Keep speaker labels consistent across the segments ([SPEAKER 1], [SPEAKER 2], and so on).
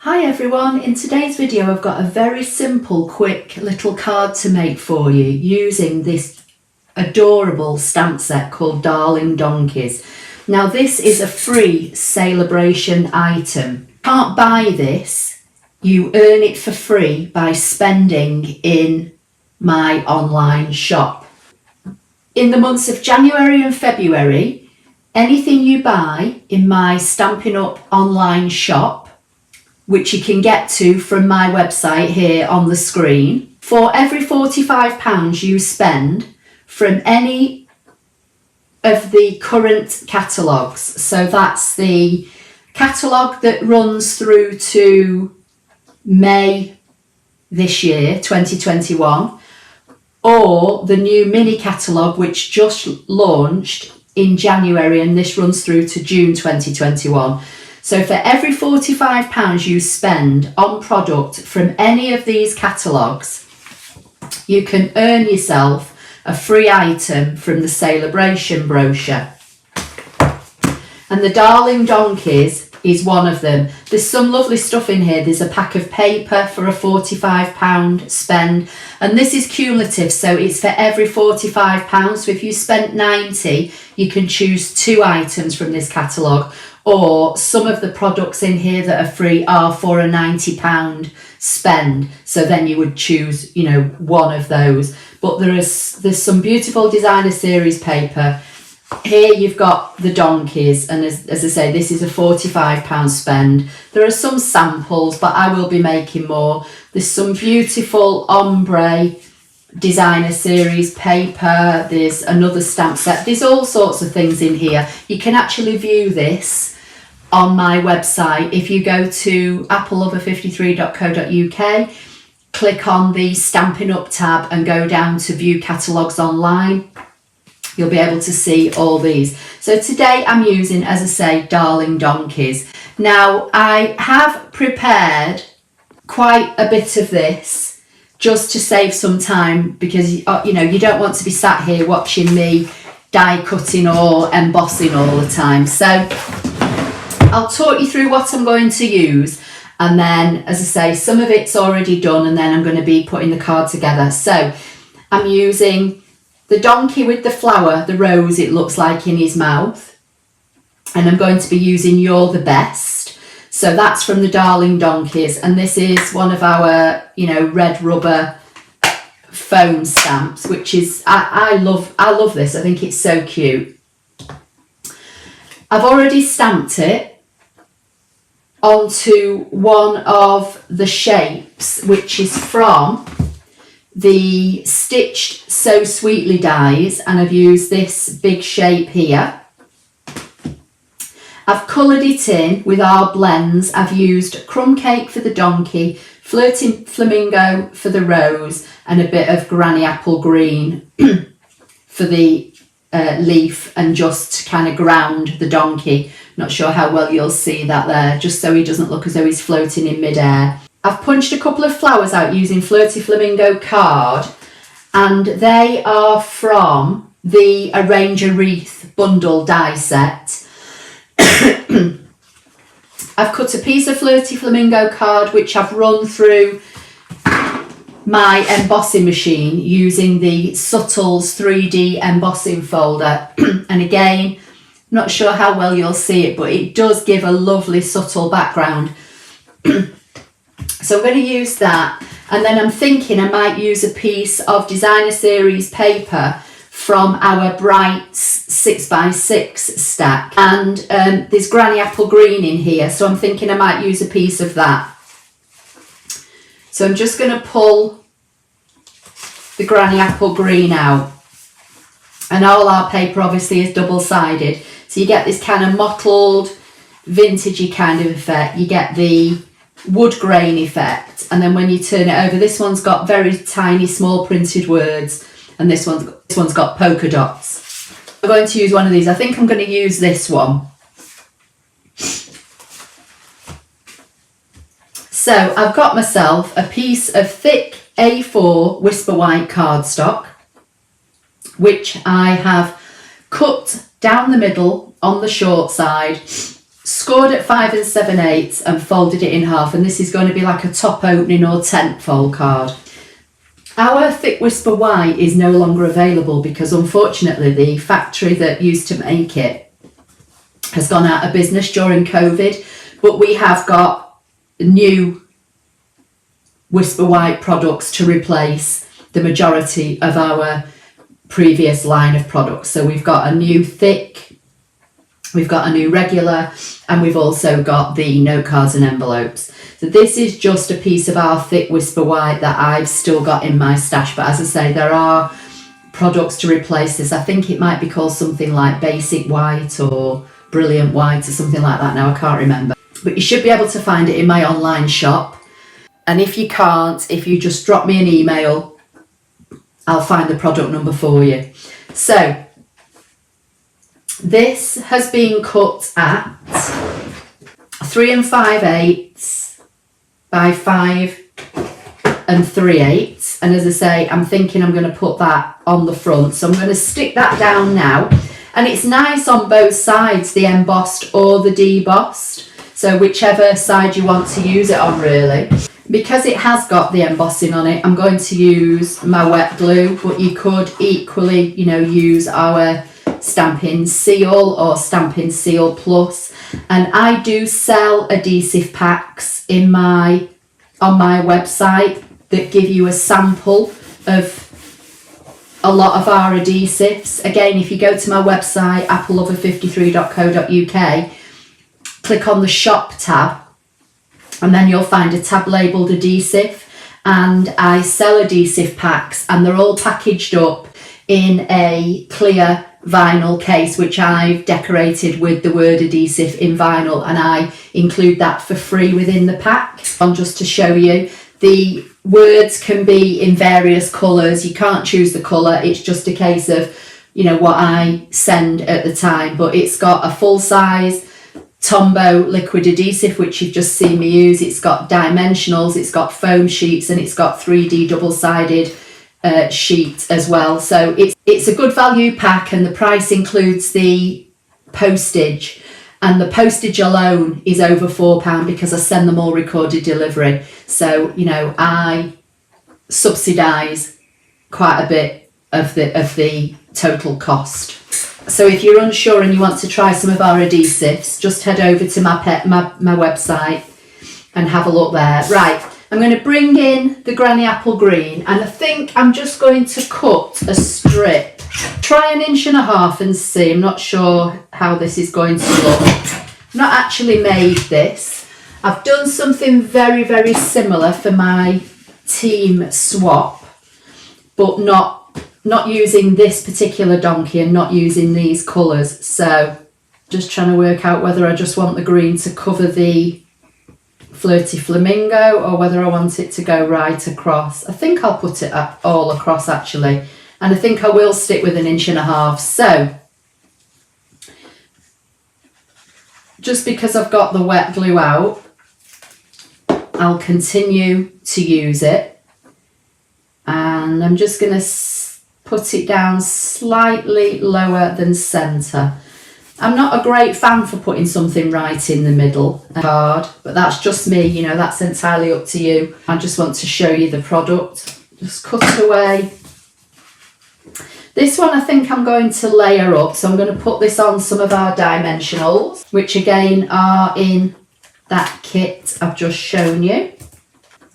[SPEAKER 1] Hi everyone, in today's video I've got a very simple, quick little card to make for you using this adorable stamp set called Darling Donkeys. Now this is a free celebration item. You can't buy this, you earn it for free by spending in my online shop. In the months of January and February, anything you buy in my Stampin' Up online shop, which you can get to from my website here on the screen. For every £45 you spend from any of the current catalogues, so that's the catalogue that runs through to May this year, 2021, or the new mini catalogue which just launched in January and this runs through to June 2021. So for every £45 you spend on product from any of these catalogues, you can earn yourself a free item from the celebration brochure. And the Darling Donkeys is one of them. There's some lovely stuff in here. There's a pack of paper for a £45 spend, and this is cumulative, so it's for every £45. So if you spent 90, you can choose 2 items from this catalogue, or some of the products in here that are free are for a £90 spend, so then you would choose, you know, one of those. But there's some beautiful designer series paper. Here you've got the donkeys, and as I say, this is a £45 spend. There are some samples, but I will be making more. There's some beautiful ombre designer series paper. There's another stamp set. There's all sorts of things in here. You can actually view this on my website. If you go to applelover53.co.uk, click on the Stampin' Up tab and go down to view catalogues online, you'll be able to see all these. So today I'm using, as I say, Darling Donkeys. Now I have prepared quite a bit of this just to save some time, because you know, you don't want to be sat here watching me die cutting or embossing all the time. So I'll talk you through what I'm going to use, and then, as I say, some of it's already done, and then I'm going to be putting the card together. So I'm using the donkey with the flower, the rose it looks like in his mouth, and I'm going to be using You're the Best. So that's from the Darling Donkeys, and this is one of our, you know, red rubber foam stamps, which is I love this. I think it's so cute. I've already stamped it onto one of the shapes, which is from the Stitched So Sweetly dies, and I've used this big shape here. I've coloured it in with our blends. I've used Crumb Cake for the donkey, Flirting Flamingo for the rose, and a bit of Granny Apple Green for the leaf, and just kind of ground the donkey. Not sure how well you'll see that there, just so he doesn't look as though he's floating in midair. I've punched a couple of flowers out using Flirty Flamingo card, and they are from the Arrange a Wreath bundle die set. I've cut a piece of Flirty Flamingo card which I've run through my embossing machine using the Subtles 3D embossing folder. And again, not sure how well you'll see it, but it does give a lovely subtle background. So I'm going to use that, and then I'm thinking I might use a piece of designer series paper from our Brights 6x6 stack, and there's Granny Apple Green in here, so I'm thinking I might use a piece of that. So I'm just going to pull the Granny Apple Green out, and all our paper obviously is double-sided, so you get this kind of mottled, vintagey kind of effect. You get the wood grain effect, and then when you turn it over, this one's got very tiny small printed words, and this one's got polka dots. I'm going to use one of these. I think I'm going to use this one. So I've got myself a piece of thick A4 Whisper White cardstock, which I have cut down the middle on the short side scored at 5 7/8 and folded it in half, and this is going to be like a top opening or tent fold card. Our Thick Whisper White is no longer available because unfortunately the factory that used to make it has gone out of business during COVID, but we have got new Whisper White products to replace the majority of our previous line of products. So we've got a new thick, we've got a new regular, and we've also got the note cards and envelopes. So this is just a piece of our Thick Whisper White that I've still got in my stash, but as I say, there are products to replace this. I think it might be called something like Basic White or Brilliant White or something like that now, I can't remember. But you should be able to find it in my online shop. And if you can't, if you just drop me an email, I'll find the product number for you. So this has been cut at 3 5/8 by 5 3/8. And as I say, I'm thinking I'm going to put that on the front. So I'm going to stick that down now. And it's nice on both sides, the embossed or the debossed. So whichever side you want to use it on, really. Because it has got the embossing on it, I'm going to use my wet glue, but you could equally, you know, use our Stampin Seal or Stampin Seal Plus. And I do sell adhesive packs on my website that give you a sample of a lot of our adhesives. Again, if you go to my website, applelover53.co.uk, click on the shop tab, and then you'll find a tab labelled adhesive, and I sell adhesive packs, and they're all packaged up in a clear vinyl case which I've decorated with the word adhesive in vinyl, and I include that for free within the pack. And just to show you, the words can be in various colours. You can't choose the colour, it's just a case of, you know, what I send at the time. But it's got a full size Tombow liquid adhesive, which you've just seen me use. It's got dimensionals, it's got foam sheets, and it's got 3D double-sided sheet as well. So it's a good value pack, and the price includes the postage, and the postage alone is over £4 because I send them all recorded delivery. So, you know, I subsidise quite a bit of the total cost. So if you're unsure and you want to try some of our adhesives, just head over to my website and have a look there. Right, I'm going to bring in the Granny Apple Green, and I think I'm just going to cut a strip. Try 1.5 inches and see. I'm not sure how this is going to look. I've not actually made this. I've done something very, very similar for my team swap, but not using this particular donkey and not using these colours. So just trying to work out whether I just want the green to cover the Flirty Flamingo or whether I want it to go right across. I think I'll put it all across actually, and I think I will stick with 1.5 inches. So just because I've got the wet glue out, I'll continue to use it, and I'm just going to put it down slightly lower than centre. I'm not a great fan for putting something right in the middle card, but that's just me, you know, that's entirely up to you. I just want to show you the product. Just cut away. This one I think I'm going to layer up, so I'm going to put this on some of our dimensionals, which again are in that kit I've just shown you.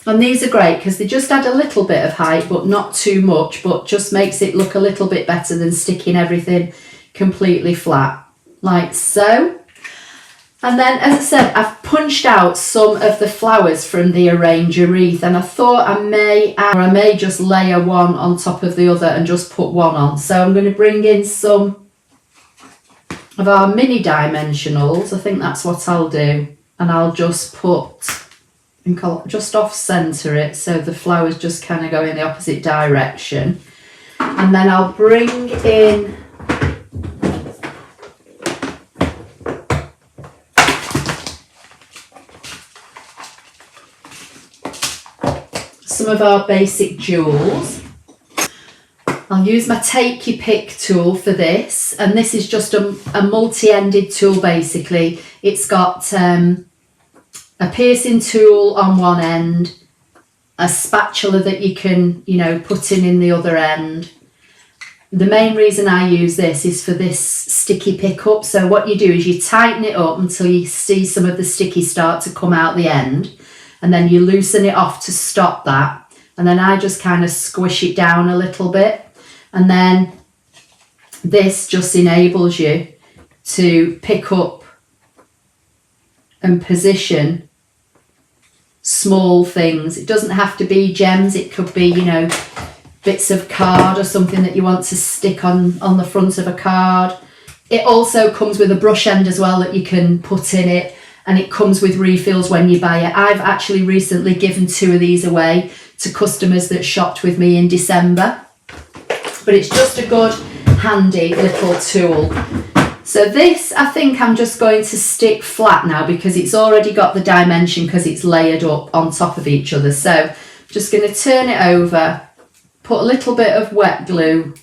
[SPEAKER 1] And these are great because they just add a little bit of height, but not too much, but just makes it look a little bit better than sticking everything completely flat, like so. And then, as I said, I've punched out some of the flowers from the Arranger wreath, and I thought I may just layer one on top of the other and just put one on. So I'm going to bring in some of our mini dimensionals. I think that's what I'll do. And I'll just just off centre it so the flowers just kind of go in the opposite direction. And then I'll bring in some of our basic jewels. I'll use my Take Your Pick tool for this, and this is just a multi-ended tool basically. It's got a piercing tool on one end, a spatula that you can, you know, put in the other end. The main reason I use this is for this sticky pickup. So what you do is you tighten it up until you see some of the sticky start to come out the end, and then you loosen it off to stop that. And then I just kind of squish it down a little bit. And then this just enables you to pick up and position small things. It doesn't have to be gems. It could be, you know, bits of card or something that you want to stick on the front of a card. It also comes with a brush end as well that you can put in it, and it comes with refills when you buy it. I've actually recently given 2 of these away to customers that shopped with me in December, but it's just a good handy little tool. So this, I think I'm just going to stick flat now because it's already got the dimension because it's layered up on top of each other. So just going to turn it over, put a little bit of wet glue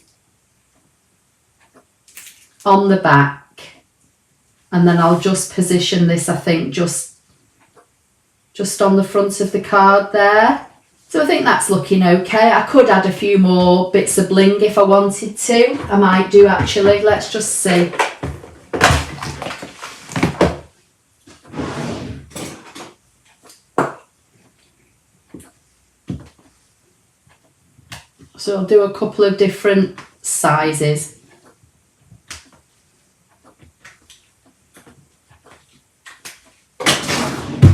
[SPEAKER 1] on the back, and then I'll just position this, I think, just on the front of the card there. So I think that's looking okay. I could add a few more bits of bling if I wanted to. I might do actually. Let's just see. So I'll do a couple of different sizes.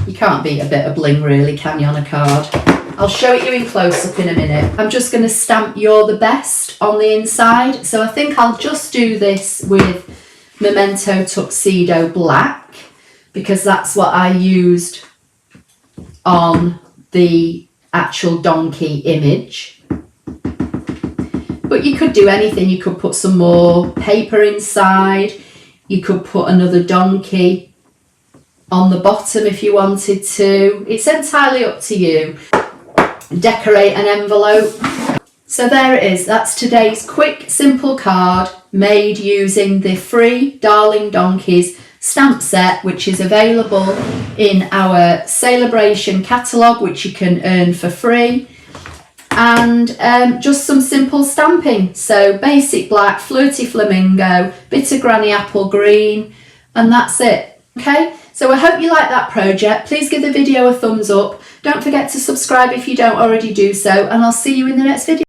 [SPEAKER 1] You can't beat a bit of bling really, can you, on a card? I'll show it you in close-up in a minute. I'm just going to stamp "You're the Best" on the inside. So I think I'll just do this with Memento Tuxedo Black because that's what I used on the actual donkey image. But you could do anything. You could put some more paper inside. You could put another donkey on the bottom if you wanted to. It's entirely up to you. Decorate an envelope. So there it is. That's today's quick, simple card made using the free Darling Donkeys stamp set, which is available in our Celebration catalogue, which you can earn for free. And just some simple stamping. So basic black, flirty flamingo, bit of granny apple green, and that's it. Okay, so I hope you like that project. Please give the video a thumbs up. Don't forget to subscribe if you don't already do so, and I'll see you in the next video.